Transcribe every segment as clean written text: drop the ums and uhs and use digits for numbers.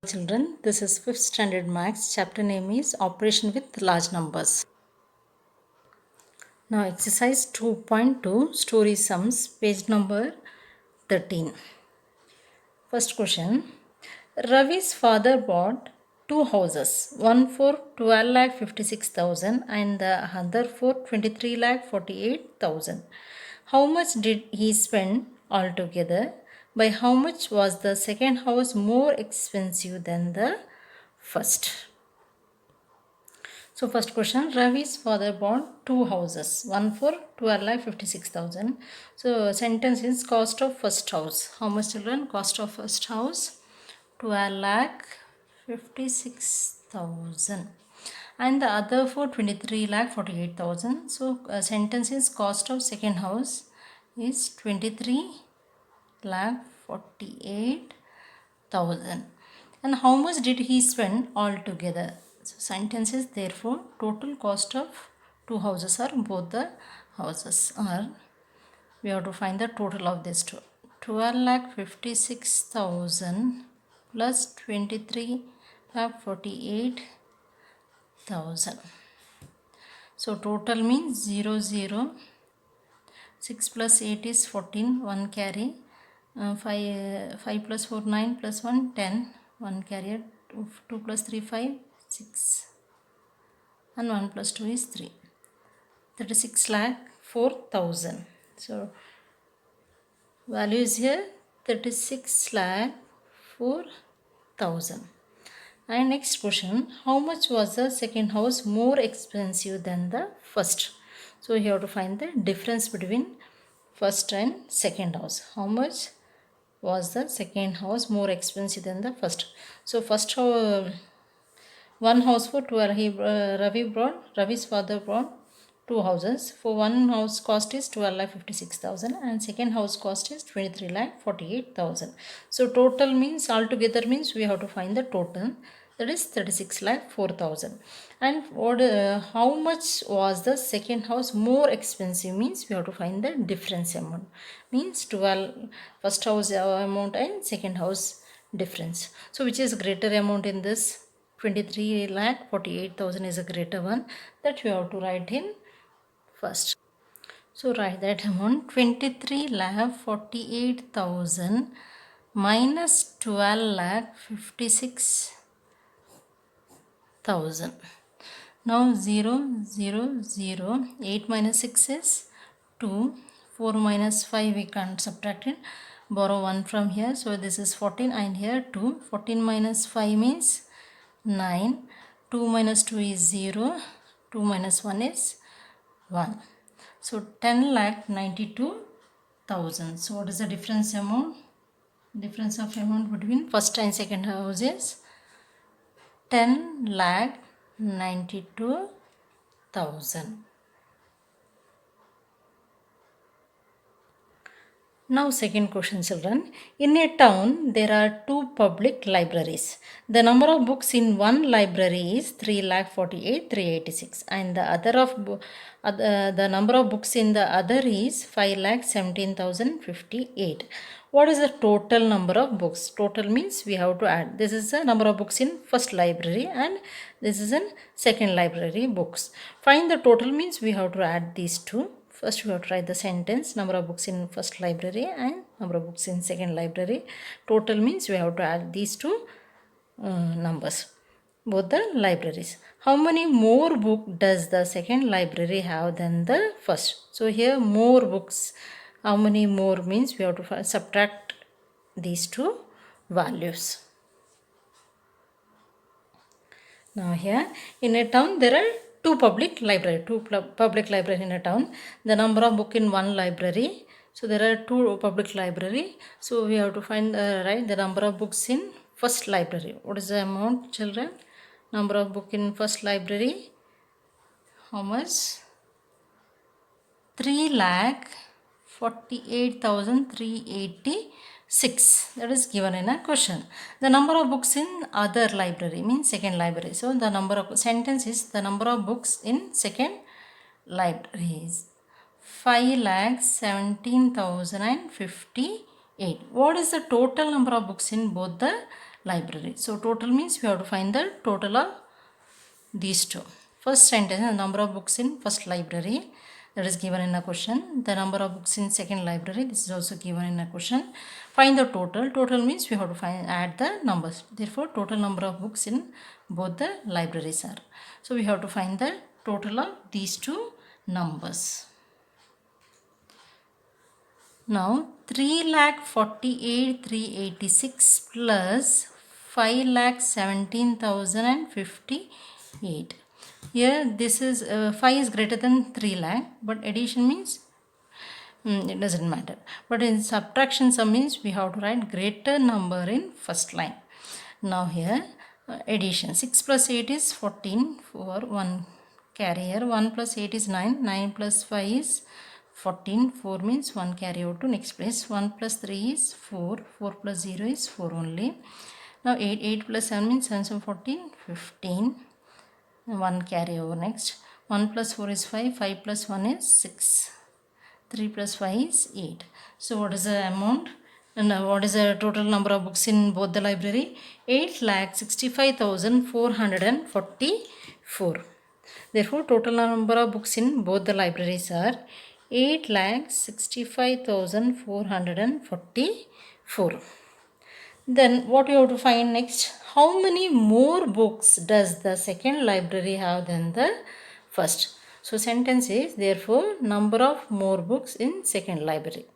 Children, this is 5th standard maths. Chapter name is Operation with Large Numbers. Now exercise 2.2 story sums, page number 13. First question. Ravi's father bought two houses, one for 12,56,000 and the other for 23,48,000. How much did he spend altogether? By how much was the second house more expensive than the first? So first question, Ravi's father bought two houses, one for 12,56,000. So sentence is cost of first house. How much, children? Cost of first house 12,56,000 and the other for 23,48,000. So sentence is cost of second house is 23,48,000. And how much did he spend altogether? So sentence is therefore total cost of two houses or both the houses are, we have to find the total of this two. 12,56,000 plus 23,48,000. So total means 0 0. 6 plus 8 is 14, 1 carry. 5 plus 4 9 plus 1 10, 1 carrier. 2 plus 3 5 6 and 1 plus 2 is 3. 36,04,000. So value is here 36,04,000. And next question, how much was the second house more expensive than the first? So you have to find the difference between first and second house. How much was the second house more expensive than the first? So first one house for 12, Ravi's father brought two houses. For one house cost is 12,56,000 and second house cost is 23,48,000. So total means altogether means we have to find the total, that is 36,04,000. And how much was the second house more expensive means we have to find the difference amount, means 12 first house amount and second house difference. So which is greater amount in this? 23,48,000 is a greater one, that you have to write in first. So write that amount 23,48,000 minus 12,56,000. Now 0 0 0, 8 minus 6 is 2, 4 minus 5 we can't subtract it, borrow 1 from here, so this is 14 and here 2. 14 minus 5 means 9, 2 minus 2 is 0, 2 minus 1 is 1. So 10,92,000. So what is the difference amount? Difference of amount between first and second house is 10,92,000. Now second question, children. In a town, there are two public libraries. The number of books in one library is 3,48,386 and the number of books in the other is 5,17,058. What is the total number of books? Total means we have to add. This is the number of books in first library and this is in second library books. Find the total means we have to add these two. First we have to write the sentence, number of books in first library and number of books in second library. Total means we have to add these two numbers, both the libraries. How many more books does the second library have than the first? So here more books, how many more means we have to subtract these two values. Now here in a town there are two public library in a town. The number of book in one library, so there are two public library, so we have to find right the number of books in first library. What is the amount, children? Number of book in first library, how much? 3,48,386. That is given in a question. The number of books in other library means second library. So the number of sentence is the number of books in second library is 5,17,058. What is the total number of books in both the library. So total means we have to find the total of these two. First sentence, the number of books in first library, that is given in a question. The number of books in second library, this is also given in a question. Find the total. Total means we have to add the numbers. Therefore, total number of books in both the libraries are. So we have to find the total of these two numbers. Now 3,48,386 plus 5,17,058. Here this is 5 is greater than 3 lakh, but addition means it doesn't matter. But in subtraction sum means we have to write greater number in first line. Now here addition, 6 plus 8 is 14 for 1 carry here, 1 plus 8 is 9, 9 plus 5 is 14, 4 means 1 carry over to next place, 1 plus 3 is 4, 4 plus 0 is 4 only. Now 8 plus 7 means 7 so 14, 15, 1 carry over next, 1 plus 4 is 5, 5 plus 1 is 6, 3 plus 5 is 8. So what is the amount? And what is the total number of books in both the library? 8,65,444. Therefore, total number of books in both the libraries are 8,65,444. Then what you have to find next? How many more books does the second library have than the first? So sentence is, therefore number of more books in second library.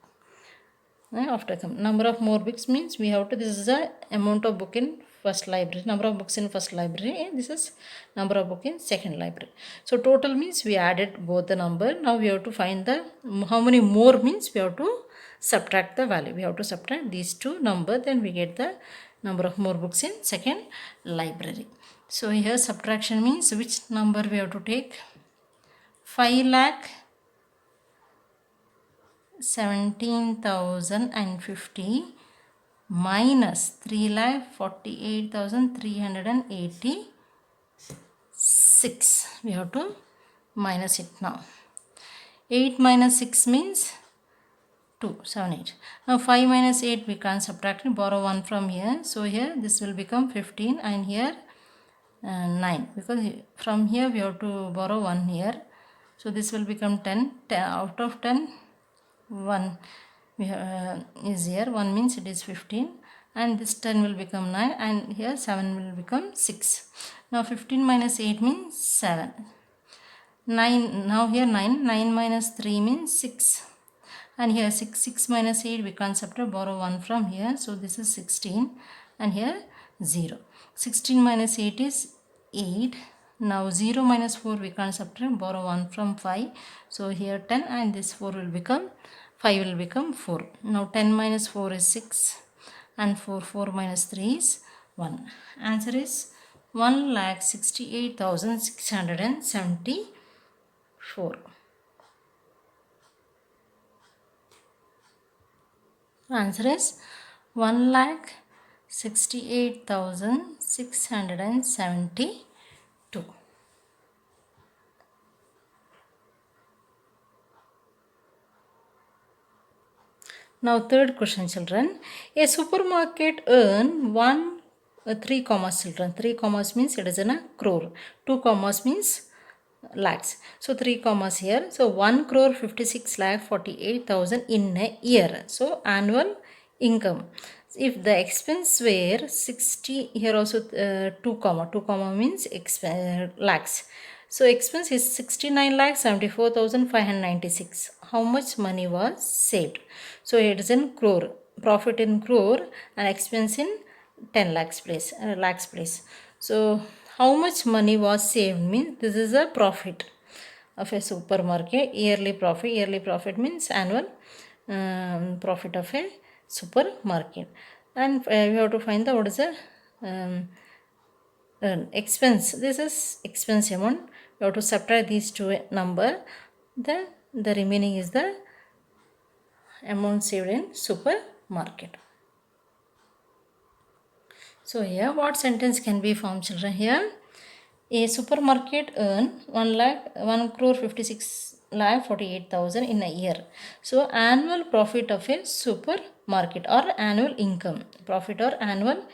After number of more books means we have to, this is the amount of book in first library, number of books in first library, and this is number of book in second library. So total means we added both the number. Now we have to find the how many more means we have to subtract the value. We have to subtract these two number, then we get the number of more books in second library. So here subtraction means which number we have to take? 5,17,050 minus 3,48,386. We have to minus it now. 8 minus 6 means 2, 7, 8. Now 5 minus 8 we can't subtract, borrow 1 from here. So here this will become 15 and here 9, because from here we have to borrow 1 here. So this will become 10. 10 out of 10, 1 is here. 1 means it is 15 and this 10 will become 9 and here 7 will become 6. Now 15 minus 8 means 7. 9, now here 9. 9 minus 3 means 6. And here 6 minus 8 we can't subtract, borrow 1 from here. So this is 16 and here 0. 16 minus 8 is 8. Now 0 minus 4 we can't subtract, borrow 1 from 5. So here 10 and this 4 will become, 5 will become 4. Now 10 minus 4 is 6 and 4 minus 3 is 1. Answer is 1,68,674. Answer is 1,68,672. Now third question, children. A supermarket earn 3 commas, children. 3 commas means it is in a crore. 2 commas means lakhs. So 3 commas here. So 1 crore 56 lakh 48,000 in a year. So annual income. If the expense were 60, here also 2 comma means lakhs. So expense is 69 lakh 74,596. How much money was saved? So it is in crore. Profit in crore and expense in 10 lakhs place. So how much money was saved means this is a profit of a supermarket. Yearly profit means annual profit of a supermarket. And we have to find the what is the expense. This is expense amount. We have to subtract these two number. Then the remaining is the amount saved in supermarket. So here what sentence can be formed, children? Here a supermarket earn 1 crore 56 lakh 48,000 in a year. So annual profit of a supermarket or annual income, profit or annual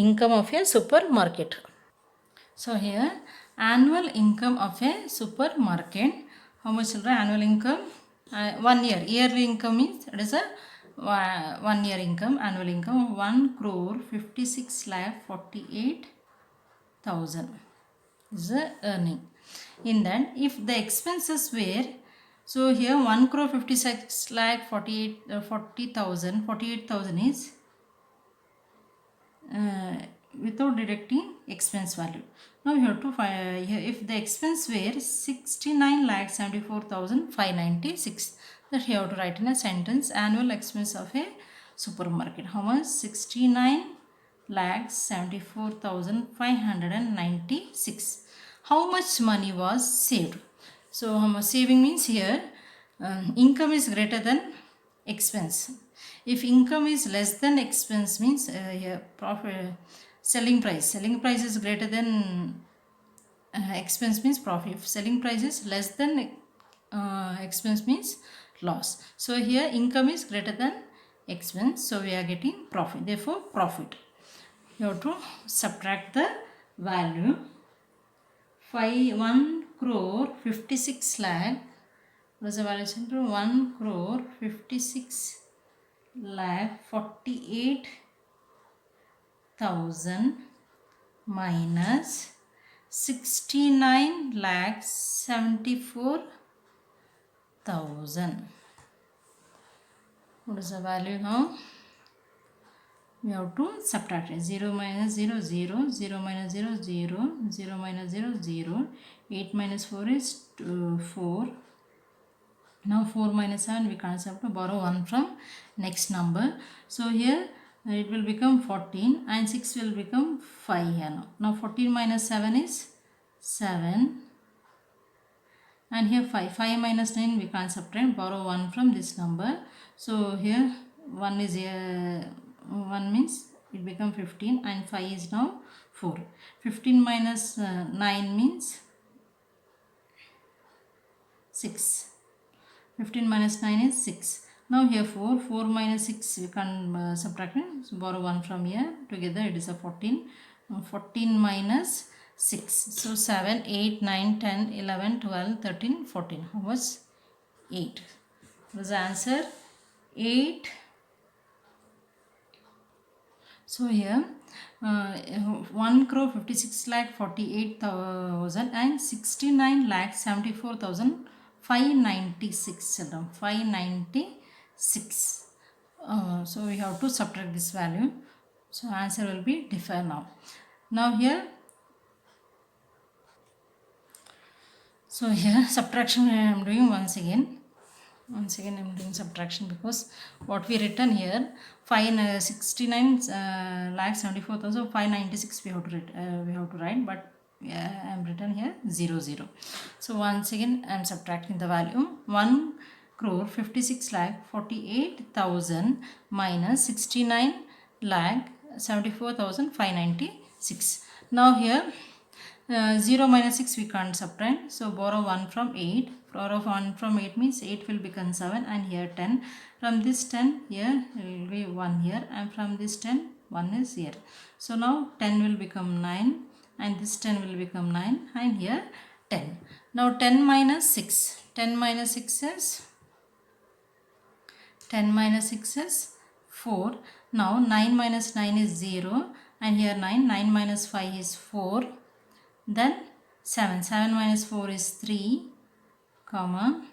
income of a supermarket. So here annual income of a supermarket. How much children annual income? 1 year. Yearly income means it is a 1 year income. Annual income 1 crore 56 lakh 48,000 is the earning. In that, if the expenses were, so here 1 crore 56 lakh 48,000 is without deducting expense value. Now you have to find here if the expense were 69 lakh 74,596, that you have to write in a sentence annual expense of a supermarket. How much? 69 lakh 74,596. How much money was saved? So how much saving means here income is greater than expense. If income is less than expense means here profit selling price is greater than expense means profit. If selling price is less than expense means loss. So here income is greater than expense, so we are getting profit, therefore profit. You have to subtract the value. 1 crore 56 lakh, what is the valuation to 1 crore 56 lakh 48,000 minus 69 lakh 74,000. What is the value now? We have to subtract it. 0 minus 0, 0, 0 minus 0, 0, 0 minus 0, 0, 8 minus 4 is 4. Now 4 minus 7 we can't have to borrow 1 from next number. So here it will become 14 and 6 will become 5 here now. Now 14 minus 7 is 7 and here 5. 5 minus 9 we can't subtract, borrow 1 from this number. So here 1 is here, 1 means it become 15 and 5 is now 4. 15 minus 9 means 6. 15 minus 9 is 6. Now here 4. 4 minus 6 we can subtract it. So borrow 1 from here. Together it is a 14. 14 minus 6. So 7, 8, 9, 10, 11, 12, 13, 14. How much? 8. What is the answer? 8. So here 1 crore 56 lakh 48,000 and 69 lakh 74,596 children. 596. So we have to subtract this value. So answer will be different now. Now here, so here subtraction I am doing once again. Once again I am doing subtraction because what we written here 69 lakh 74,596 we have to write, but I am written here 0 0. So once again I am subtracting the value. 1 crore 56 lakh 48,000 minus 69 lakh 74,596. Now here 0 minus 6 we can't subtract, so borrow 1 from 8. Borrow 1 from 8 means 8 will become 7 and here 10. From this 10 here will be 1 here and from this 10 1 is here. So now 10 will become 9 and this 10 will become 9 and here 10. Now 10 minus 6. 10 minus 6 is 4. Now 9 minus 9 is 0 and here 9. 9 minus 5 is 4. Then 7. 7 minus 4 is 3, comma,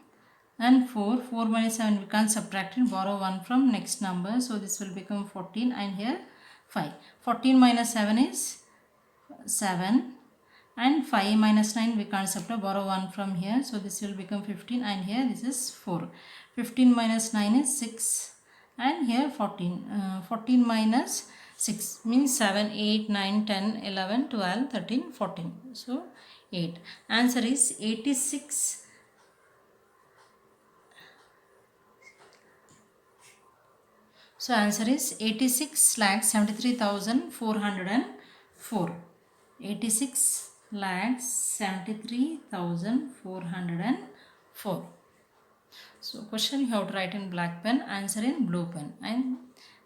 and 4. 4 minus 7 we can't subtract it, borrow 1 from next number. So this will become 14 and here 5. 14 minus 7 is 7 and 5 minus 9 we can't subtract, borrow 1 from here. So this will become 15 and here this is 4. 15 minus 9 is 6 and here 14. 14 minus 6 means 7, 8, 9, 10, 11, 12, 13, 14. So 8. Answer is 86. So answer is 86 lakh 73,404. 86 lakh 73,404. So question you have to write in black pen, answer in blue pen, and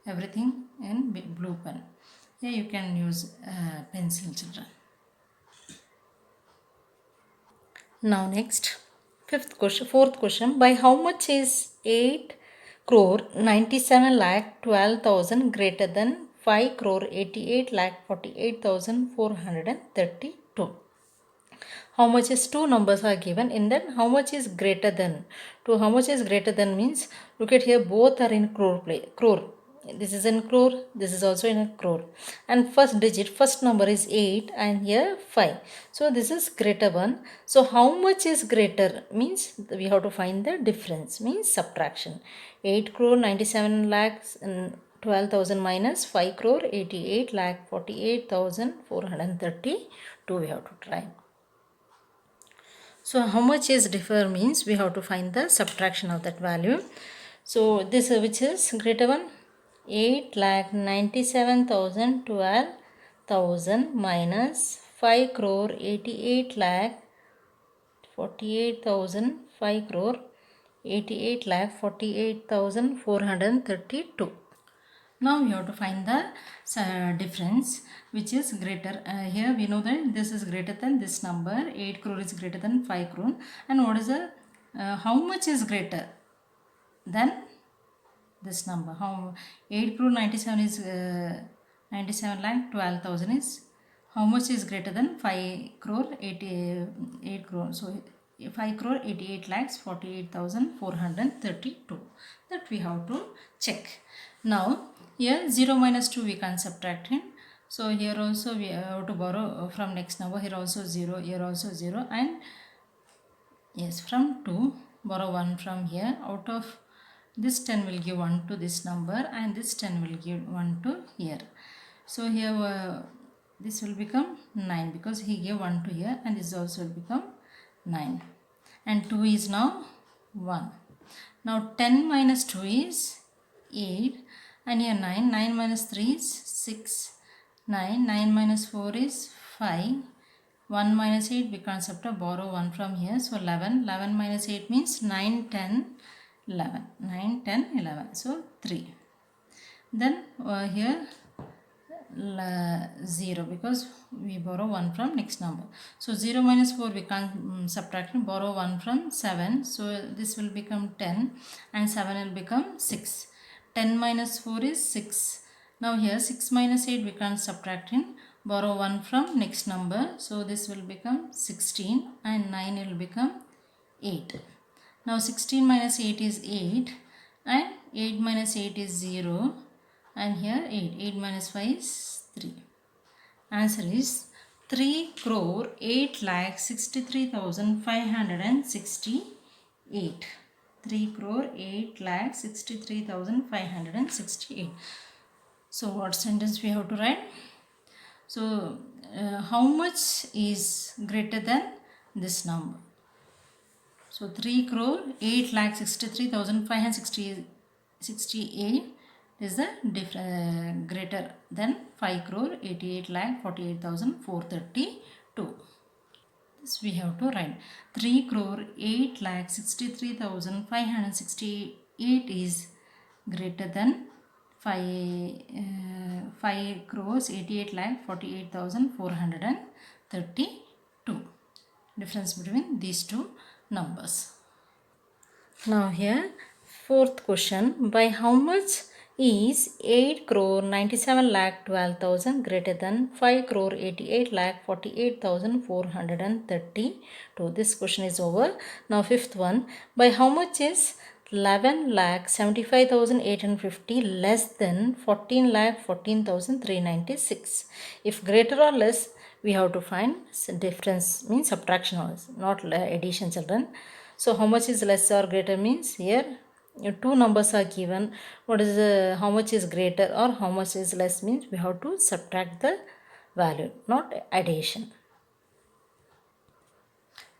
everything in blue pen. Here you can use pencil, children. Now next, fourth question. By how much is 8 crore 97 lakh 12,000 greater than 5 crore 88 lakh 48,432? How much is two numbers are given, and then how much is greater than. To how much is greater than means, look at here, both are in crore. This is in crore, this is also in a crore, and first digit, first number is 8 and here 5, so this is greater one. So how much is greater means we have to find the difference, means subtraction. 8 crore 97 lakhs and 12,000 minus 5 crore 88 lakh 48,432, we have to try. So how much is differ means we have to find the subtraction of that value. So this which is greater one, 8,97,012,000 minus 5 crore 88 lakh 48,000, 5 crore 88 lakh 48,432. Now we have to find the difference which is greater. Here we know that this is greater than this number, 8 crore is greater than 5 crore, and what is the how much is greater than this number? How 8 crore 97 is 97 lakh 12,000 is how much is greater than 5 crore 88 crore? So 5 crore 88 lakhs 48,432, that we have to check. Now here 0 minus 2 we can subtract in. So here also we have to borrow from next number. Here also 0, here also 0, and yes, from 2 borrow 1 from here. Out of this 10 will give 1 to this number, and this 10 will give 1 to here. So here this will become 9 because he gave 1 to here, and this also will become 9, and 2 is now 1. Now 10 minus 2 is 8, and here 9, 9 minus 3 is 6, 9, 9 minus 4 is 5, 1 minus 8 we can't subtract, borrow 1 from here, so 11, 11 minus 8 means 9, 10, 11, 9, 10, 11, so 3. Then here 0 because we borrow 1 from next number. So 0 minus 4 we can't subtract, borrow 1 from 7, so this will become 10, and 7 will become 6. 10 minus 4 is 6. Now here 6 minus 8 we can't subtract in, borrow 1 from next number, so this will become 16, and 9 will become 8. Now 16 minus 8 is 8, and 8 minus 8 is 0, and here 8, 8 minus 5 is 3. Answer is 3 crore 8 lakh 63,568. 3 crore 8 lakh 63,568. So what sentence we have to write? So how much is greater than this number? So 3 crore 8 lakh 63,568 is the greater than 5 crore 88 lakh 48,432. This we have to write. 3 crore 8 lakh 63,568 is greater than 5 crores 88 lakh 48,432. Difference between these two numbers. Now here fourth question, by how much is 8 crore 97 lakh 12,000 greater than 5 crore 88 lakh 48,432? This question is over. Now fifth one, by how much is 11 lakh 75,850 less than 14 lakh 14,396? If greater or less, we have to find difference, means subtraction also, not addition, children. So how much is less or greater means here two numbers are given. What is how much is greater or how much is less means we have to subtract the value, not addition.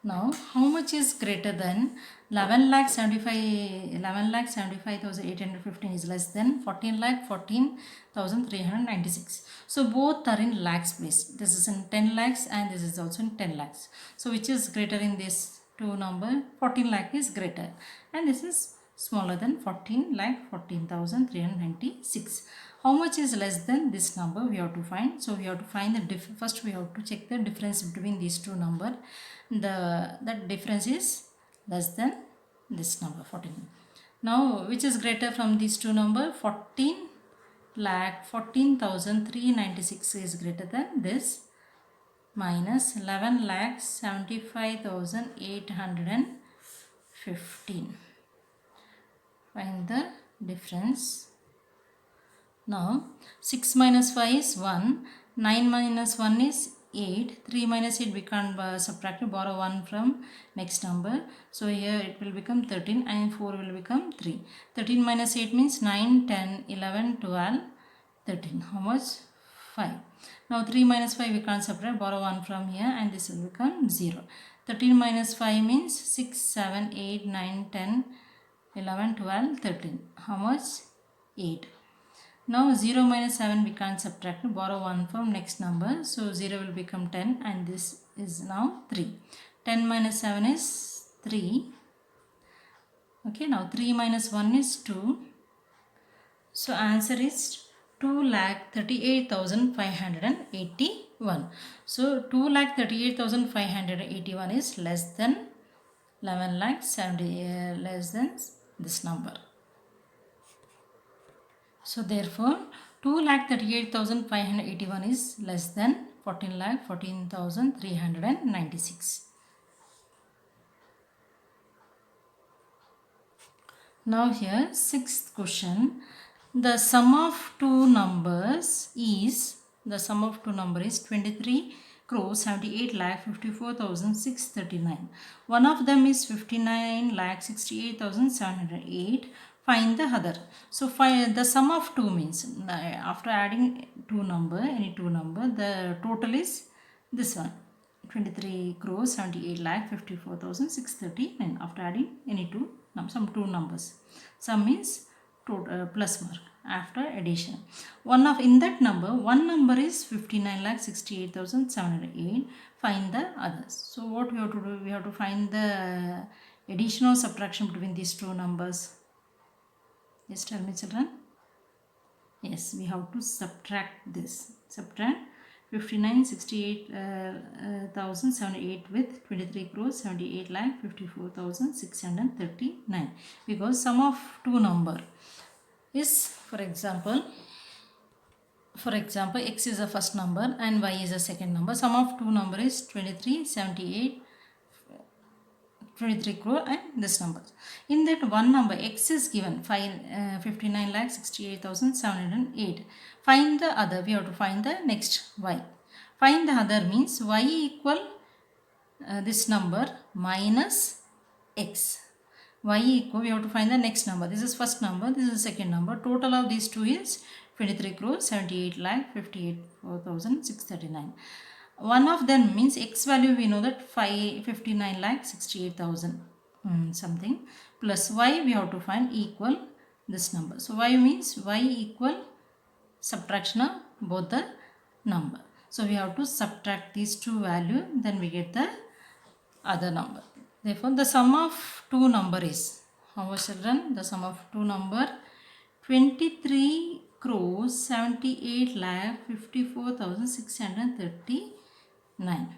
Now how much is greater than 11,75,815 is less than 14,14,396. So both are in lakhs place. This is in 10 lakhs and this is also in 10 lakhs. So which is greater in this two number? 14 lakh is greater, and this is smaller than 14 lakh 14,396. How much is less than this number we have to find. So we have to find the first we have to check the difference between these two number. That difference is less than this number 14. Now which is greater from these two number? 14,396 is greater than this, minus 11,75,815. Find the difference. Now 6 minus 5 is 1, 9 minus 1 is 8, 3 minus 8 we can't subtract it, borrow 1 from next number. So here it will become 13 and 4 will become 3. 13 minus 8 means 9, 10, 11, 12, 13. How much? 5. Now 3 minus 5 we can't subtract, borrow 1 from here and this will become 0. 13 minus 5 means 6, 7, 8, 9, 10, 11, 12, 13. How much? 8. Now 0 minus 7 we can't subtract, borrow 1 from next number. So 0 will become 10 and this is now 3. 10 minus 7 is 3. Okay, now 3 minus 1 is 2. So answer is 2,38,581. So 2,38,581 is less than 11,70,000, less than this number. So therefore 2,38,581 is less than 14,14,396. Now here sixth question. The sum of two numbers is 23 crores 78 lakh 54,639. One of them is 59 lakh 68,708. Find the other. So find the sum of two means after adding any two number, the total is this one, 23 crores 78 lakh 54,639. After adding any two some two numbers, sum means plus mark after addition. In that number, one number is 59,68,708. Find the others. So what we have to do? We have to find the addition or subtraction between these two numbers. Yes, tell me children. Yes, we have to subtract this. Subtract 59,68,708 with 23 crores 78 lakh 54,639, because sum of two number is, for example x is the first number and y is the second number. Sum of two number is 23 crore and this number. In that one number x is given 59,68,708. Find the other. We have to find the next y. Find the other means y equal this number minus x. Y equal, we have to find the next number. This is first number, this is second number. Total of these two is 23 crore 78 lakh 58,639. One of them means x value, we know that 59 lakh 68,000 something, plus y we have to find equal this number. So y means y equal subtraction of both the number. So we have to subtract these two value, then we get the other number. Therefore the sum of two number is, how much children? The sum of two number 23 crores 78 lakh 54,639.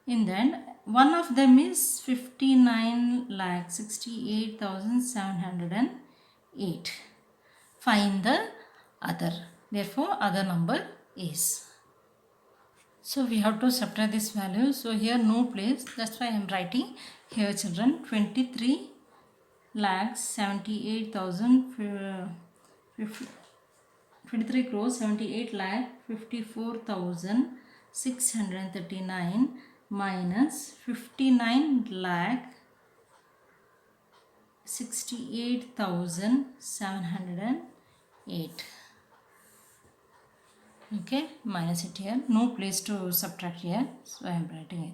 In that one of them is 59 lakh 68,708. Find the other. Therefore other number is. So we have to subtract this value. So here no place, that's why I am writing here children 23 lakh 78,000 23 crores 78 lakh 54,639 minus 59 lakh 68,708. Okay, minus it here, no place to subtract here, so I am writing here.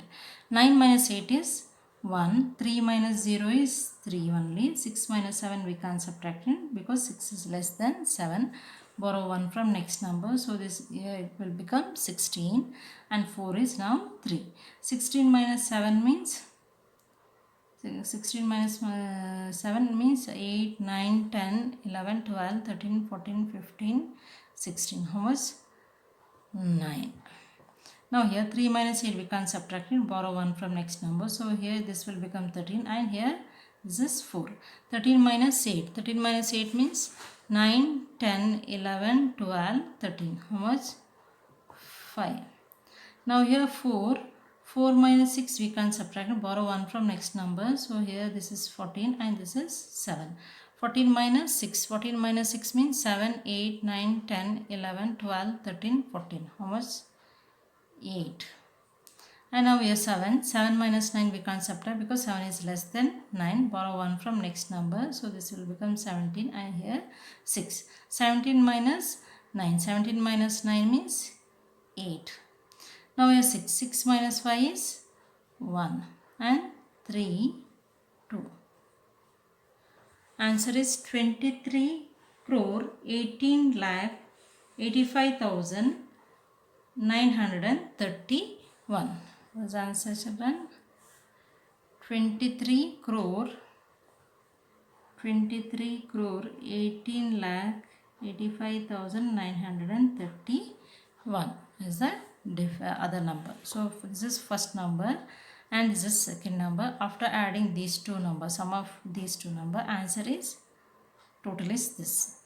9 minus 8 is 1, 3 minus 0 is 3 only, 6 minus 7 we can't subtract it because 6 is less than 7. Borrow 1 from next number, so this here it will become 16 and 4 is now 3. 16 minus 7 means 16 minus 7 means 8, 9, 10, 11, 12, 13, 14, 15, 16. How much? 9. Now here 3 minus 8 we can't subtract it, borrow 1 from next number. So here this will become 13 and here this is 4. 13 minus 8. 13 minus 8 means 9, 10, 11, 12, 13. How much? 5. Now here 4. 4 minus 6 we can't subtract it, borrow 1 from next number. So here this is 14 and this is 7. 14 minus 6. 14 minus 6 means 7, 8, 9, 10, 11, 12, 13, 14. How much? 8. And now here 7. 7 minus 9 we can't subtract because 7 is less than 9. Borrow 1 from next number. So this will become 17 and here 6. 17 minus 9. 17 minus 9 means 8. Now here 6. 6 minus 5 is 1 and 3, 2. Answer is 23 crore 18 lakh 85,931. Was answer children? 23 crore 18 lakh 85,931 is the other number. So this is first number and this is second number. After adding these two numbers, sum of these two number, answer is total is this.